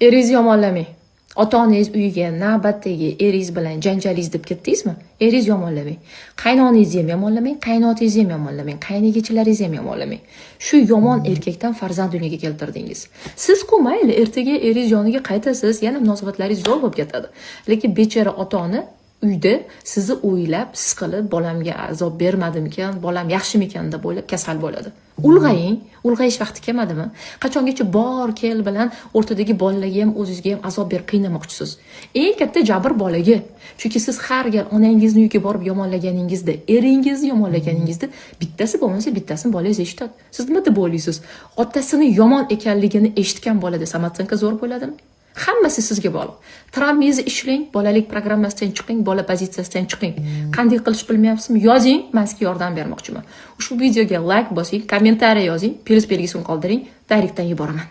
Eringizni yomonlamang. Ota-onangiz uyiga navbatdagi eringiz bilan janjalingiz deb ketdingizmi? Eringizni yomonlamang. Qaynonangizni ham yomonlamang, qaynotangizni ham yomonlamang, qaynigachilaringizni ham yomonlamang. Shu yomon erkakdan farzand dunyoga keltirdingiz. Siz-ku mayli, ertaga eringiz yoniga qaytasiz, yana munosabatlaringiz zo'r bo'lib ketadi. Lekin bechora ota-ona uyda sizni o'ylab, siqilib, bolamga azob bermadimkan, bolam yaxshimikan deb o'ylab kasal bo'ladi. Ulg'aying, ulg'ayish vaqti kelmadimi? Qachongacha bor kel bilan o'rtadagi bolalarga ham, o'zingizga ham azob berib qiynamoqchisiz. Eng katta jabr bolaga. Chunki siz har gal onangizni uyiga borib yomonlaganingizda, eringizni yomonlaganingizda bittasi bo'lmasa bittasini bolangiz eshitadi. Siz nima deb o'ylaysiz? Otasini yomon ekanligini eshitgan bolada samarqandga zo'r bo'ladimi? Hammasi sizga bog'liq. Travmangizni ishlang, bolalik programmasidan chiqing, bola pozitsiyasidan chiqing. Qanday qilish bilmayapsizmi? Yozing, men sizga yordam bermoqchiman. Ushbu videoga like bosing, kommentariy yozing, plus belgisini qoldiring, direktdan yuboraman.